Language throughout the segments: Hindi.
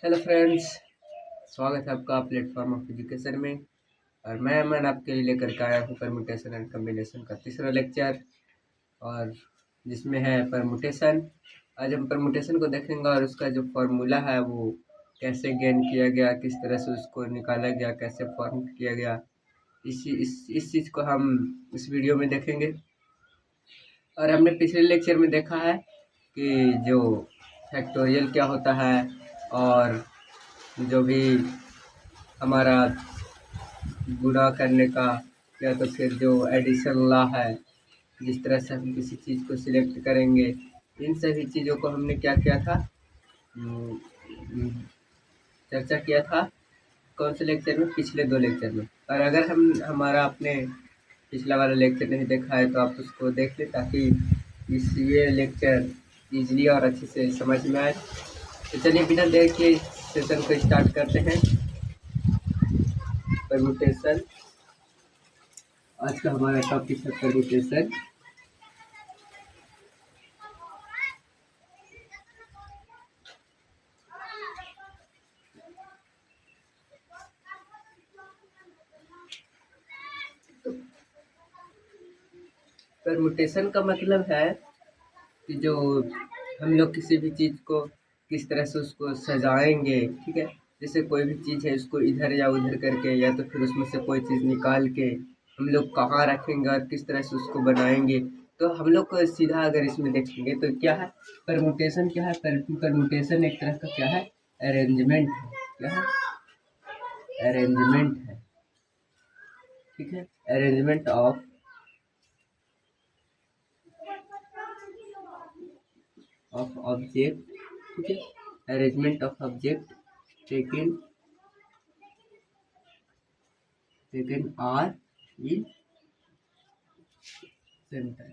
हेलो फ्रेंड्स, स्वागत है आपका प्लेटफॉर्म ऑफ एजुकेशन में। और मैं अमन आपके लिए लेकर के आया हूँ परमुटेशन एंड कम्बिनेशन का तीसरा लेक्चर, और जिसमें है परमुटेशन। आज हम परमुटेशन को देखेंगे और उसका जो फॉर्मूला है वो कैसे गेन किया गया, किस तरह से उसको निकाला गया, कैसे फॉर्म किया गया, इस चीज़ को हम इस वीडियो में देखेंगे। और हमने पिछले लेक्चर में देखा है कि जो फैक्टोरियल क्या होता है, और जो भी हमारा गुणा करने का, या तो फिर जो एडिशन लॉ है, जिस तरह से हम किसी चीज़ को सिलेक्ट करेंगे, इन सभी चीज़ों को हमने क्या किया था, हम्म, चर्चा किया था। कौन से लेक्चर में? पिछले 2 लेक्चर में। और अगर हम हमारा आपने पिछला वाला लेक्चर नहीं देखा है तो आप उसको देख लें, ताकि ये लेक्चर ईजिली और अच्छे से समझ में आए। तो चलिए बिना देर के सेशन को स्टार्ट करते हैं। परमुटेशन, आज का हमारा टॉपिक है परमुटेशन। परमुटेशन का मतलब है कि जो हम लोग किसी भी चीज़ को किस तरह से उसको सजाएंगे, ठीक है। जैसे कोई भी चीज़ है, उसको इधर या उधर करके, या तो फिर उसमें से कोई चीज़ निकाल के हम लोग कहाँ रखेंगे और किस तरह से उसको बनाएंगे। तो हम लोग को सीधा अगर इसमें देखेंगे तो क्या है परमुटेशन? क्या है परमुटेशन? एक तरह का क्या है, अरेंजमेंट है। क्या है? अरेंजमेंट है, ठीक है। अरेंजमेंट ऑफ ऑब्जेक्ट, ठीक है। Arrangement of object taken r in centre,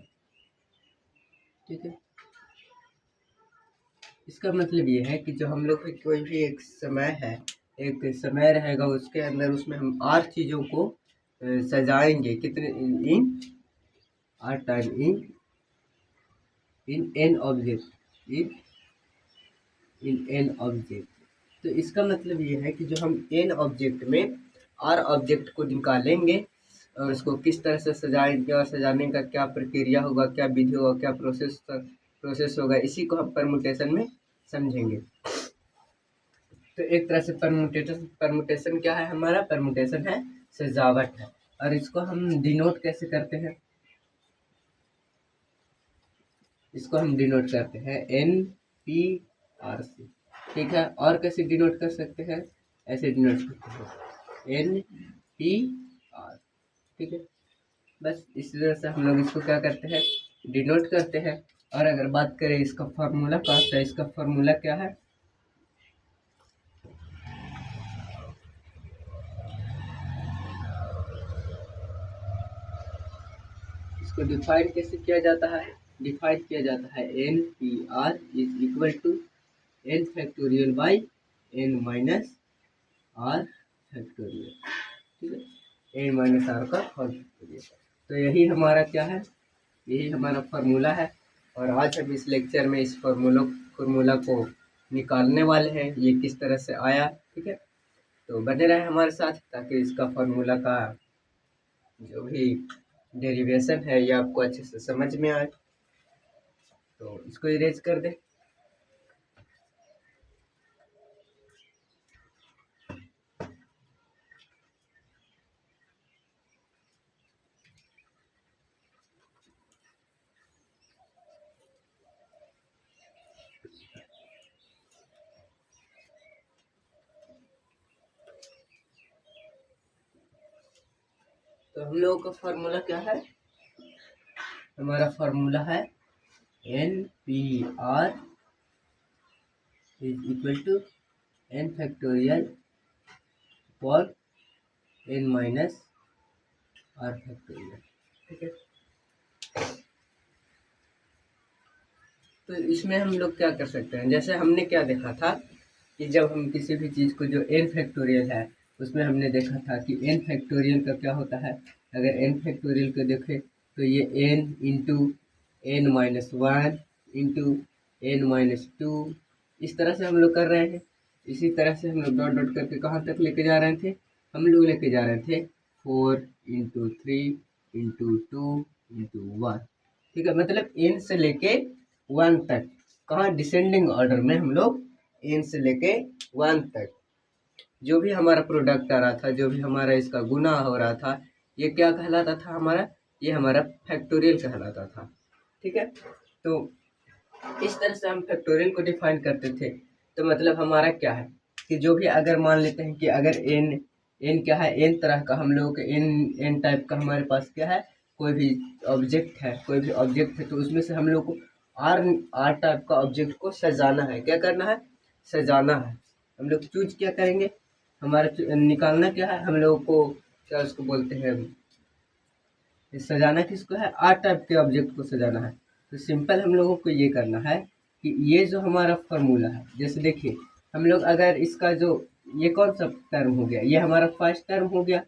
ठीक है। इसका मतलब ये है कि जो हम लोग कोई भी एक समय है, एक समय रहेगा, उसके अंदर उसमें हम आर चीज़ों को सजाएंगे। कितने? इन are time, in an object, in an object. तो इसका मतलब ये है कि जो हम एन ऑब्जेक्ट में आर ऑब्जेक्ट को निकालेंगे और उसको किस तरह से सजाएंगे, और सजाने का क्या प्रक्रिया होगा, क्या विधि होगा, क्या प्रोसेस होगा, इसी को हम परमुटेशन में समझेंगे। तो एक तरह से परमुटेशन क्या है? हमारा परमुटेशन है सजावट है। और इसको हम डिनोट कैसे करते हैं? इसको हम डिनोट करते हैं NP-R से, ठीक है। और कैसे डिनोट कर सकते हैं? ऐसे डिनोट करते हैं NP-R, ठीक है। बस इस तरह से हम लोग इसको क्या करते हैं, डिनोट करते हैं। और अगर बात करें इसका फार्मूला का, तो इसका फार्मूला क्या है? इसको डिफाइन कैसे किया जाता है? डिफाइन किया जाता है NP-R is equal to n factorial by n minus r factorial, ठीक है। n माइनस आर का होल फैक्टोरियल। तो यही हमारा क्या है, यही हमारा फार्मूला है। और आज हम इस लेक्चर में इस फार्मूला को निकालने वाले हैं, ये किस तरह से आया, ठीक है। तो बने रहे हमारे साथ, ताकि इसका फार्मूला का जो भी डेरिवेशन है ये आपको अच्छे से समझ में आए। तो इसको इरेज कर दे। तो हम लोगों का फार्मूला क्या है? हमारा फार्मूला है NP-R is equal to n factorial for n minus r factorial, ठीक है। तो इसमें हम लोग क्या कर सकते हैं, जैसे हमने क्या देखा था कि जब हम किसी भी चीज़ को, जो n फैक्टोरियल है, उसमें हमने देखा था कि n फैक्टोरियल का क्या होता है। अगर n फैक्टोरियल को देखें तो ये n into n minus one into n minus two, इस तरह से हम लोग कर रहे हैं। इसी तरह से हम लोग डॉट डॉट करके कहाँ तक लेके जा रहे थे, हम लोग लेके जा रहे थे 4 × 3 × 2 × 1। ठीक है, मतलब n से लेके 1 तक, कहाँ डिसेंडिंग ऑर्डर में हम लोग n से लेके 1 तक जो भी हमारा प्रोडक्ट आ रहा था, जो भी हमारा इसका गुना हो रहा था, ये क्या कहलाता था हमारा, ये हमारा फैक्टोरियल कहलाता था। ठीक है, तो इस तरह से हम फैक्टोरियल को डिफाइन करते थे। तो मतलब हमारा क्या है कि जो भी अगर मान लेते हैं कि अगर n क्या है, n तरह का हम लोग n टाइप का हमारे पास क्या है, कोई भी ऑब्जेक्ट है, तो उसमें से हम लोग को r टाइप का ऑब्जेक्ट को सजाना है। क्या करना है, सजाना है। हम लोग चूज क्या करेंगे, हमारा निकालना क्या है, हम लोगों को क्या उसको बोलते हैं, सजाना किसको है, आर टाइप के ऑब्जेक्ट को सजाना है। तो सिंपल हम लोगों को ये करना है कि ये जो हमारा फॉर्मूला है, जैसे देखिए हम लोग अगर इसका जो ये कौन सा टर्म हो गया, ये हमारा फर्स्ट टर्म हो गया,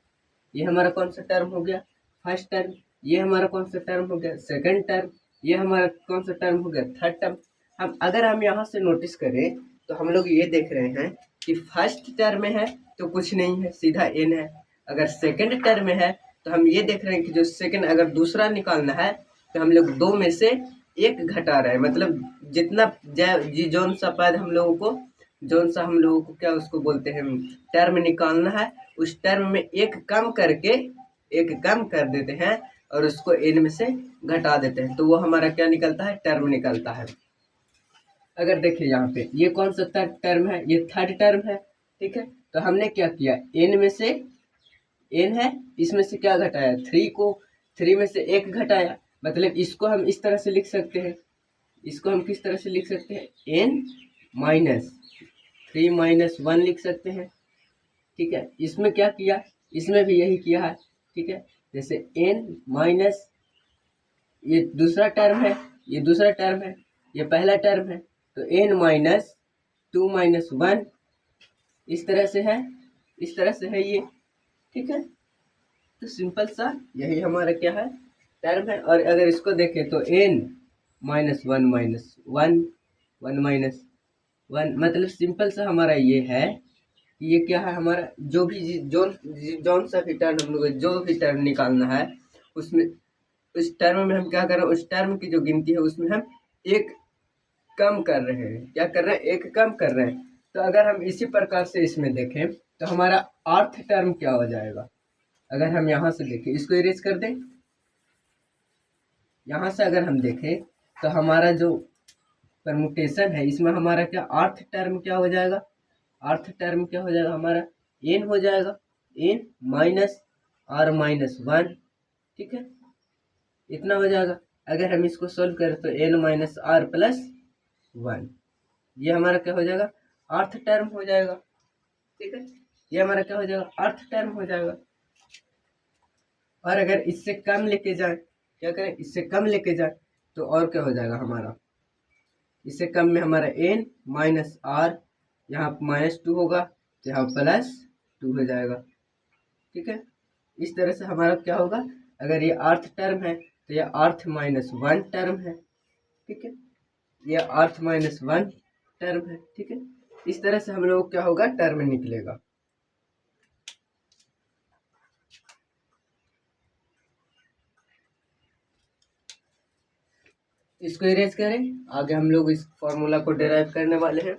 ये हमारा कौन सा टर्म हो गया, फर्स्ट टर्म, ये हमारा कौन सा टर्म हो गया, सेकंड टर्म, ये हमारा कौन सा टर्म हो गया, थर्ड टर्म। हम यहाँ से नोटिस करें तो हम लोग ये देख रहे हैं कि फर्स्ट टर्म में है तो कुछ नहीं है, सीधा n है। अगर सेकंड टर्म में है तो हम ये देख रहे हैं कि जो सेकंड अगर दूसरा निकालना है तो हम लोग 2 में से 1 घटा रहे हैं, मतलब जितना जौन सा पद हम लोगों को, जौन सा हम लोगों को क्या उसको बोलते हैं टर्म निकालना है, उस टर्म में 1 कम करके 1 कम कर देते हैं और उसको n में से घटा देते हैं, तो वो हमारा क्या निकलता है, टर्म निकलता है। अगर देखिए यहाँ पे ये कौन सा टर्म है, ये थर्ड टर्म है। ठीक है, तो हमने क्या किया, n में से n है, इसमें से क्या घटाया, 3 को, 3 में से 1 घटाया, मतलब इसको हम इस तरह से लिख सकते हैं, इसको हम किस तरह से लिख सकते हैं, n माइनस 3 माइनस 1 लिख सकते हैं। ठीक है, इसमें क्या किया, इसमें भी यही किया है। ठीक है, जैसे n माइनस, ये दूसरा टर्म है, ये दूसरा टर्म है, ये पहला टर्म है, तो n माइनस 2 माइनस 1 इस तरह से है, इस तरह से है ये। ठीक है, तो सिंपल सा यही हमारा क्या है, टर्म है। और अगर इसको देखें तो n माइनस 1 माइनस 1 1 माइनस 1, मतलब सिंपल सा हमारा ये है कि ये क्या है, हमारा जो भी जौन सा भी टर्म हम लोग जो भी टर्म निकालना है, उसमें उस टर्म में हम क्या कर रहे हैं, उस टर्म की जो गिनती है उसमें हम 1 कम कर रहे हैं। क्या कर रहे हैं, 1 कम कर रहे हैं। तो अगर हम इसी प्रकार से इसमें देखें तो हमारा अर्थ टर्म क्या हो जाएगा, अगर हम यहाँ से देखें, इसको इरेज कर दें, यहाँ से अगर हम देखें तो हमारा जो परमुटेशन है इसमें हमारा क्या अर्थ टर्म क्या हो जाएगा, अर्थ टर्म क्या हो जाएगा हमारा, n हो जाएगा, n माइनस r माइनस 1। ठीक है, इतना हो जाएगा। अगर हम इसको सोल्व करें तो n माइनस r प्लस 1, ये हमारा क्या हो जाएगा, अर्थ टर्म हो जाएगा। ठीक है, ये हमारा क्या हो जाएगा, अर्थ टर्म हो जाएगा। और अगर इससे कम लेके जाए, क्या करें, इससे कम लेके जाए तो और क्या हो जाएगा हमारा, इससे कम में हमारा n माइनस r, यहाँ माइनस 2 होगा तो यहाँ प्लस 2 हो जाएगा। ठीक है, इस तरह से हमारा क्या होगा, अगर ये अर्थ टर्म है तो ये अर्थ माइनस 1 टर्म है। ठीक है, ये अर्थ माइनस 1 टर्म है। ठीक है, इस तरह से हम लोग क्या होगा, टर्म निकलेगा। इसको इरेज करें, आगे हम लोग इस फॉर्मूला को डिराइव करने वाले हैं।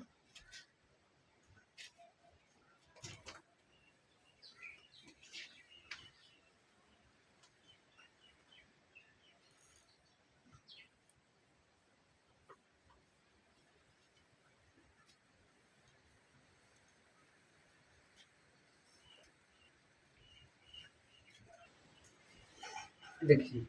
देखिए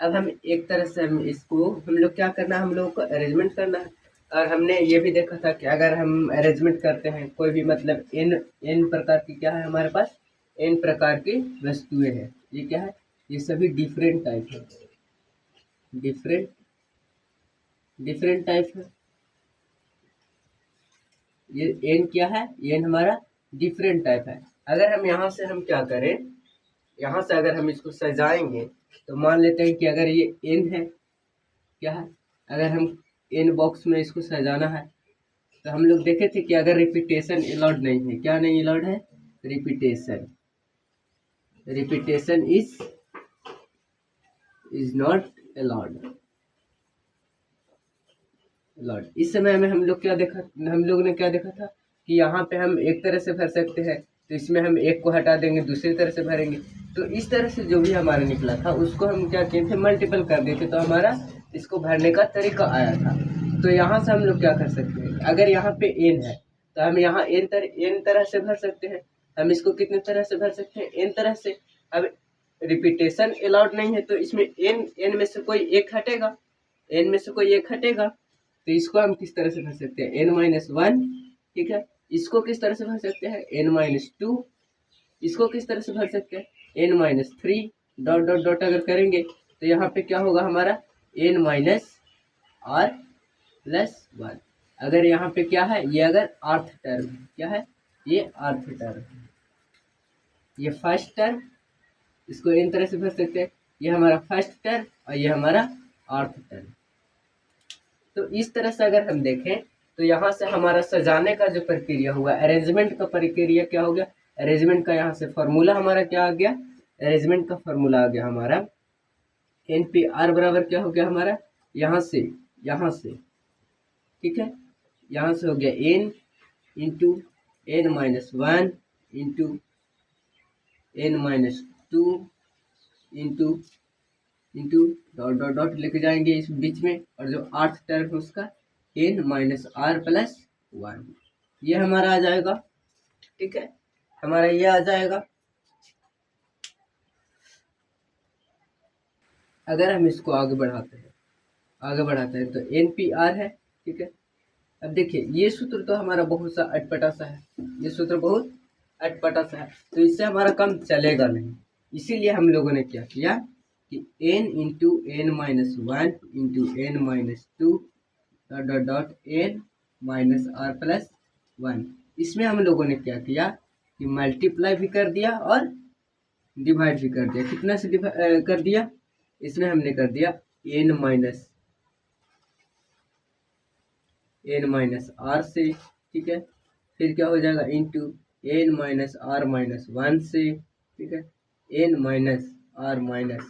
अब हम एक तरह से हम इसको, हम लोग क्या करना है, हम लोग को अरेंजमेंट करना है। और हमने ये भी देखा था कि अगर हम अरेंजमेंट करते हैं कोई भी, मतलब n प्रकार की क्या है हमारे पास, n प्रकार की वस्तुएं हैं। ये क्या है, ये सभी डिफरेंट टाइप है, डिफरेंट डिफरेंट टाइप है। ये n क्या है, n हमारा डिफरेंट टाइप है। अगर हम यहाँ से हम क्या करें, यहाँ से अगर हम इसको सजाएंगे तो मान लेते हैं कि अगर ये n है, क्या है, अगर हम n बॉक्स में इसको सजाना है तो हम लोग देखे थे कि अगर रिपीटेशन अलाउड नहीं है, क्या नहीं अलाउड है, रिपीटेशन इज नॉट अलाउड। इस समय में हम लोग ने क्या देखा था कि यहाँ पे हम एक तरह से भर सकते हैं, तो इसमें हम एक को हटा देंगे, दूसरी तरह से भरेंगे। तो इस तरह से जो भी हमारा निकला था उसको हम क्या किए थे, मल्टीपल कर दिए थे, तो हमारा इसको भरने का तरीका आया था। तो यहाँ से हम लोग क्या कर सकते हैं, अगर यहाँ पे n है तो हम यहाँ n तरह से भर सकते हैं। हम इसको कितने तरह से भर सकते हैं, n तरह से। अब रिपीटेशन अलाउड नहीं है तो इसमें n में से कोई एक हटेगा, तो इसको हम किस तरह से भर सकते हैं, n-1, ठीक है। इसको किस तरह से भर सकते हैं, n-2। इसको किस तरह से भर सकते हैं, n-3। डॉट डॉट डॉट अगर करेंगे तो यहाँ पे क्या होगा हमारा, n-r+1। अगर यहाँ पे क्या है, ये अगर आर्थ टर्म है, क्या है, ये आर्थ टर्म, ये फर्स्ट टर्म, इसको n तरह से भर सकते हैं। ये हमारा फर्स्ट टर्म और ये हमारा आर्थ टर्म। तो इस तरह से अगर हम देखें तो यहाँ से हमारा सजाने का जो प्रक्रिया हुआ, अरेंजमेंट का प्रक्रिया क्या हो गया, अरेंजमेंट का यहाँ से फॉर्मूला हमारा क्या आ गया, अरेंजमेंट का फॉर्मूला आ गया हमारा NPR बराबर क्या हो गया हमारा, यहाँ से, ठीक है, यहाँ से हो गया n into n-1 into n-2 into dot dot dot लेके जाएंगे इस बीच में, और जो आर्थ टर्म है उसका n-r+1, ये हमारा आ जाएगा, ठीक है, हमारा ये आ जाएगा। अगर हम इसको आगे बढ़ाते हैं तो NPR है, ठीक है। अब देखिए ये सूत्र तो हमारा बहुत सा अटपटा सा है, तो इससे हमारा काम चलेगा नहीं। इसीलिए हम लोगों ने क्या किया कि n into n-1 into n-2 dot dot n-r+1, इसमें हम लोगों ने क्या किया कि मल्टीप्लाई भी कर दिया और डिवाइड भी कर दिया। कितना से कर दिया, इसमें हमने कर दिया n-r से, ठीक है। फिर क्या हो जाएगा, इंटू n-r-1 से, ठीक है, n-r-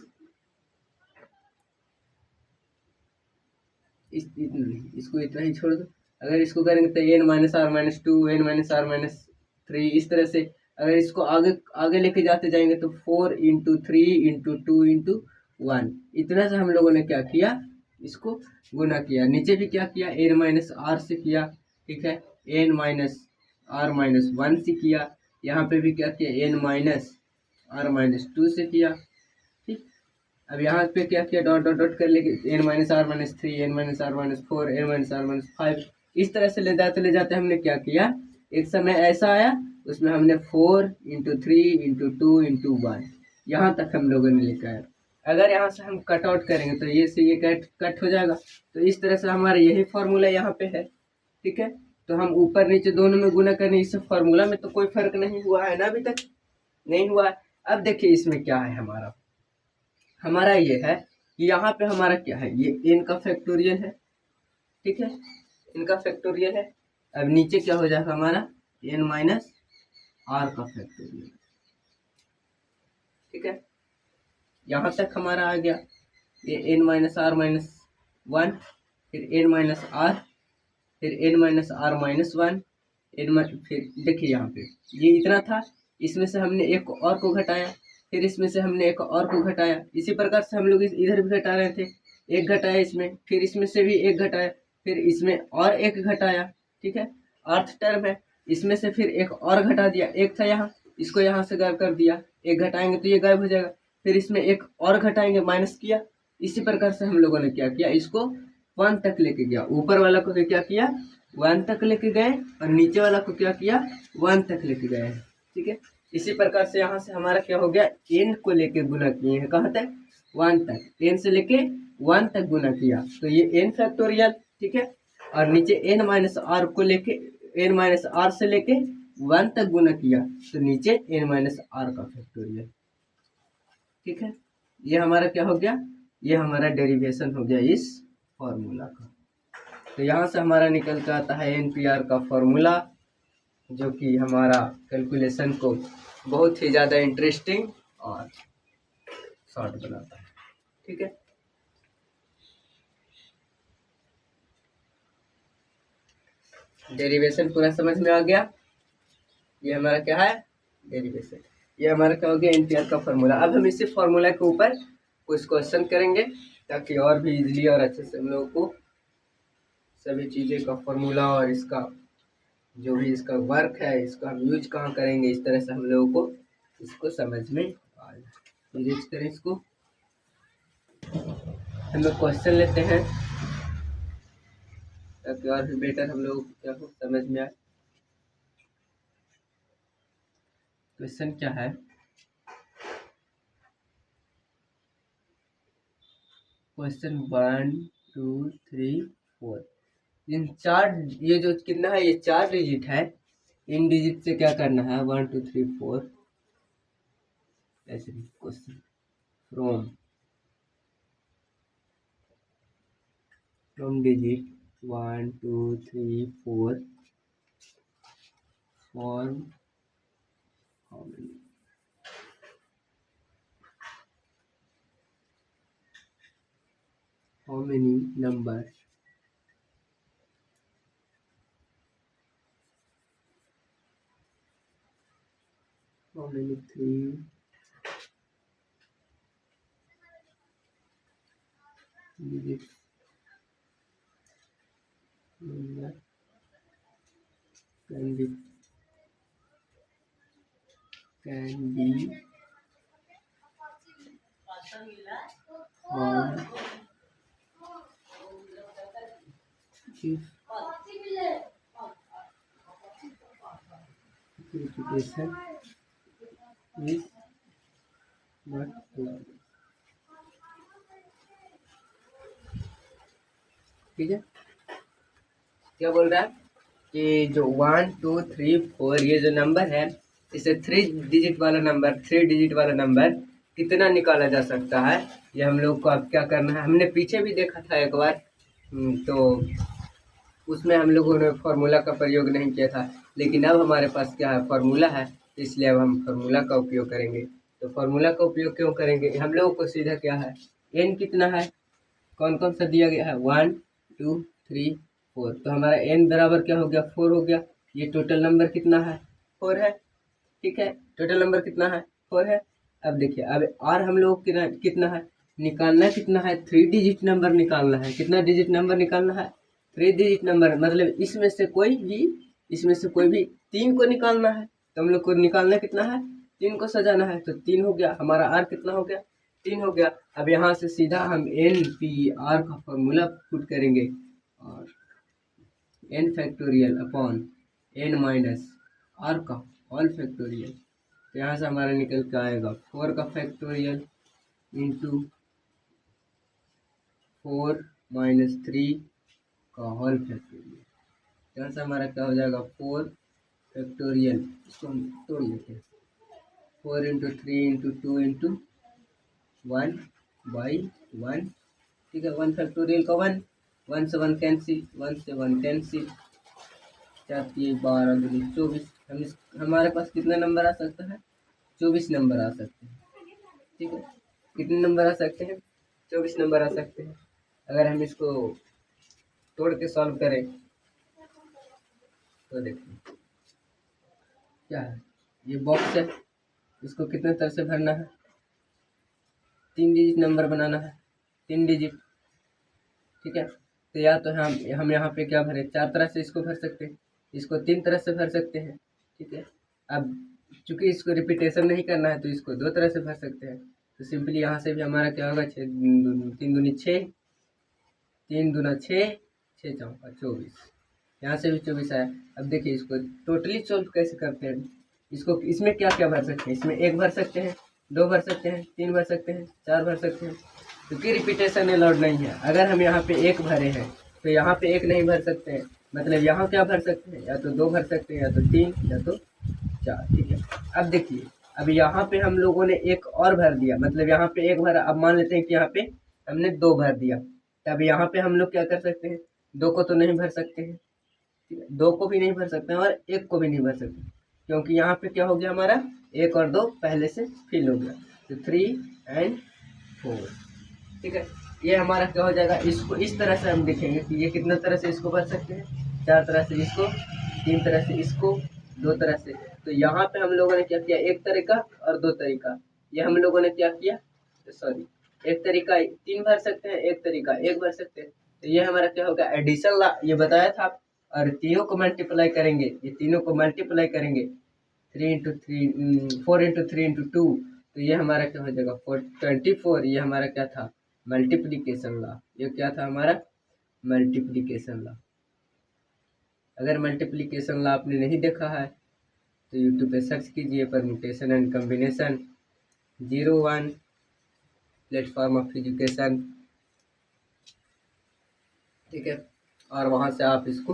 इसको इतना ही छोड़ दो। अगर इसको करेंगे तो n-r-2 n-r-3, इस तरह से अगर इसको आगे लेके जाते जाएंगे तो 4 इंटू 3 इंटू 2 इंटू 1, इतना से हम लोगों ने क्या किया, इसको गुना किया। नीचे भी क्या किया, n-r से किया, ठीक है, n-r-1 से किया। यहाँ पे भी क्या किया, n-r-2 से किया, ठीक। अब यहाँ पे क्या किया, डॉट डॉट डॉट कर लेके n-r-3 n-r-4 n-r-5, इस तरह से ले जाते हमने क्या किया, एक समय ऐसा आया उसमें हमने 4 इंटू 3 इंटू 2 इंटू 1, यहाँ तक हम लोगों ने लिखा है। अगर यहाँ से हम कट आउट करेंगे तो ये से ये कट हो जाएगा। तो इस तरह से हमारा यही फॉर्मूला यहाँ पे है, ठीक है। तो हम ऊपर नीचे दोनों में गुना करने, इस फॉर्मूला में तो कोई फर्क नहीं हुआ है ना, अभी तक नहीं हुआ है। अब देखिए इसमें क्या है, हमारा ये है कि यहाँ पे हमारा क्या है, ये n का फैक्टोरियल है, ठीक है, n का फैक्टोरियल है। अब नीचे क्या हो जाएगा हमारा n-r का फैक्टोरियल, ठीक है। यहाँ तक हमारा आ गया ये n-r-1, फिर n-r, फिर n-r-1, फिर देखिए यहाँ पे ये इतना था, इसमें से हमने एक और को घटाया, फिर इसमें से हमने एक और को घटाया। इसी प्रकार से हम लोग इधर भी घटा रहे थे, एक घटाया इसमें, फिर इसमें से भी एक घटाया, फिर इसमें और एक घटाया, ठीक है, अर्थ टर्म है। इसमें से फिर एक और घटा दिया, एक था यहाँ, इसको यहाँ से गायब कर दिया, एक घटाएंगे तो ये गायब हो जाएगा, फिर इसमें एक और घटाएंगे, माइनस किया। इसी प्रकार से हम लोगों ने क्या किया, इसको 1 तक लेके गया, ऊपर वाला को क्या किया 1 तक लेके गए, और नीचे वाला को क्या किया 1 तक लेके गए, ठीक है। इसी प्रकार से यहाँ से हमारा क्या हो गया, n को लेके गुना किए हैं, कहाँ तक 1 तक, n से लेके 1 तक गुना किया, तो ये n फैक्टोरियल, ठीक है। और नीचे n-r को लेके n-r से लेके 1 तक गुना किया, तो नीचे n-r का फैक्टोरियल, ठीक है। ये हमारा क्या हो गया, ये हमारा डेरिवेशन हो गया इस फॉर्मूला का। तो यहाँ से हमारा निकल कर आता है NPR का फॉर्मूला, जो कि हमारा कैलकुलेशन को बहुत ही ज़्यादा इंटरेस्टिंग और शॉर्ट बनाता है। ठीक है, डेरिवेशन पूरा समझ में आ गया। ये हमारा क्या है, डेरिवेशन। ये हमारा क्या हो गया, NPR का फॉर्मूला। अब हम इसी फॉर्मूला के ऊपर कुछ क्वेश्चन करेंगे, ताकि और भी इजीली और अच्छे से हम लोगों को सभी चीज़ें का फॉर्मूला और इसका जो भी इसका वर्क है, इसका हम यूज कहाँ करेंगे, इस तरह से हम लोगों को इसको समझ में आ जाए। यूज करें इसको, हम लोग क्वेश्चन लेते हैं ताकि और भी बेटर हम लोगों को क्या हो, समझ में आए। क्वेश्चन क्या है, क्वेश्चन 1 2 3 4। इन चार, ये जो कितना है, ये 4 डिजिट है। इन डिजिट से क्या करना है, 1 2 3 4 ऐसे question from digit 1 2 3 4 form how many numbers how many 3 digits number can be found if repetition is not allowed। ठीक है, क्या बोल रहा है कि जो 1 2 3 4 ये जो नंबर है, इसे 3 डिजिट वाला नंबर कितना निकाला जा सकता है, ये हम लोग को अब क्या करना है। हमने पीछे भी देखा था एक बार, तो उसमें हम लोगों ने फार्मूला का प्रयोग नहीं किया था, लेकिन अब हमारे पास क्या है, फार्मूला है, इसलिए अब हम फार्मूला का उपयोग करेंगे। तो फार्मूला का उपयोग क्यों करेंगे, हम लोगों को सीधा क्या है, n कितना है, कौन कौन सा दिया गया है, 1 2 3 4। तो हमारा n बराबर क्या हो गया, 4 हो गया। ये टोटल नंबर कितना है, 4 है। ठीक है, टोटल नंबर कितना है, 4 है। अब देखिए, अब r हम लोग कितना है, निकालना कितना है, 3 डिजिट नंबर निकालना है। कितना डिजिट नंबर निकालना है, 3 डिजिट नंबर, मतलब इसमें से कोई भी 3 को निकालना है। तो हम लोग को निकालना कितना है, 3 को सजाना है। तो 3 हो गया, हमारा r कितना हो गया, 3 हो गया। अब यहाँ से सीधा हम NPR का फॉर्मूला पुट करेंगे, और n factorial upon n minus r का होल फैक्टोरियल। तो यहाँ से हमारा निकल के आएगा 4 का फैक्टोरियल इंटू 4 माइनस 3 का होल फैक्टोरियल। यहाँ से हमारा क्या हो जाएगा, 4 फैक्टोरियल, इसको हम तोड़ लेते हैं, 4 इंटू 3 इंटू 2 इंटू 1 बाई 1। ठीक है, 1 फैक्टोरियल का 1, 1 से 1 कैंसिल, 1 से 1 कैंसिल, 4 3 12 2 24। हमारे पास कितना नंबर आ सकता है, 24 नंबर आ सकते हैं। ठीक है, कितने नंबर आ सकते हैं, 24 नंबर आ सकते हैं। अगर हम इसको तोड़ के सॉल्व करें तो देखिए क्या है, ये बॉक्स है, इसको कितने तरह से भरना है, 3 डिजिट नंबर बनाना है, 3 डिजिट। ठीक है, तो या तो हम यहाँ पे क्या भरें, 4 तरह से इसको भर सकते हैं, इसको 3 तरह से भर सकते हैं। ठीक है, अब चूंकि इसको रिपीटेशन नहीं करना है, तो इसको 2 तरह से भर सकते हैं। तो सिंपली यहाँ से भी हमारा क्या होगा, 6 3 दूनी 6, 3 दूना 6, 6 चौका 24। यहाँ से भी 24 आया। अब देखिए इसको टोटली सॉल्व कैसे करते हैं, इसको इसमें क्या क्या भर सकते हैं, इसमें 1 भर सकते हैं, 2 भर सकते हैं, 3 भर सकते हैं, 4 भर सकते हैं, क्योंकि रिपीटेशन अलाउड नहीं है। अगर हम यहाँ पे 1 भरे हैं तो यहाँ पे 1 नहीं भर सकते हैं, मतलब यहाँ क्या भर सकते हैं, या तो 2 भर सकते हैं, या तो 3, या तो 4। ठीक है, अब देखिए, अब यहाँ पे हम लोगों ने 1 और भर दिया, मतलब यहाँ पे 1 भरा। अब मान लेते हैं कि यहाँ पे हमने 2 भर दिया, तब यहाँ पे हम लोग क्या कर सकते हैं, 2 को तो नहीं भर सकते हैं, ठीक है, 2 को भी नहीं भर सकते हैं और 1 को भी नहीं भर सकते, क्योंकि यहाँ पे क्या हो गया हमारा 1 और 2 पहले से फिल हो गया, तो 3 एंड 4, ठीक है। ये हमारा क्या हो जाएगा, इसको इस तरह से हम देखेंगे कि ये कितना तरह से इसको भर सकते हैं, 4 तरह से इसको, 3 तरह से इसको, 2 तरह से। तो यहाँ पे हम लोगों ने क्या किया, 1 तरीका और 2 तरीका, ये हम लोगों ने क्या किया, सॉरी 1 तरीका 3 भर सकते हैं, 1 तरीका 1 भर सकते हैं। तो ये हमारा क्या होगा, एडिशन ला ये बताया था, और तीनों को मल्टीप्लाई करेंगे, ये तीनों को मल्टीप्लाई करेंगे 4 इंटू 3 इंटू 2, तो ये हमारा क्या हो जाएगा 24। ये हमारा क्या था, मल्टीप्लिकेशन लॉ, ये क्या था हमारा मल्टीप्लिकेशन लॉ। अगर मल्टीप्लिकेशन लॉ आपने नहीं देखा है तो यूट्यूब पे सर्च कीजिए permutation and combination 01 platform of education, ठीक है, और वहाँ से आप इसको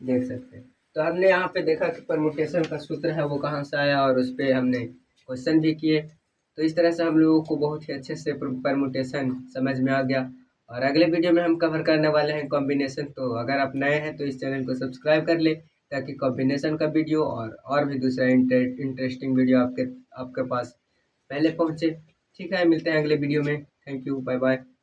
देख सकते हैं। तो हमने यहाँ पे देखा कि परम्यूटेशन का सूत्र है वो कहाँ से आया, और उस पर हमने क्वेश्चन भी किए। तो इस तरह से हम लोगों को बहुत ही अच्छे से परम्यूटेशन समझ में आ गया। और अगले वीडियो में हम कवर करने वाले हैं कॉम्बिनेशन। तो अगर आप नए हैं तो इस चैनल को सब्सक्राइब कर ले, ताकि कॉम्बिनेशन का वीडियो और भी दूसरा इंटरेस्टिंग वीडियो आपके पास पहले पहुँचे। ठीक है, मिलते हैं अगले वीडियो में। Thank you, bye bye.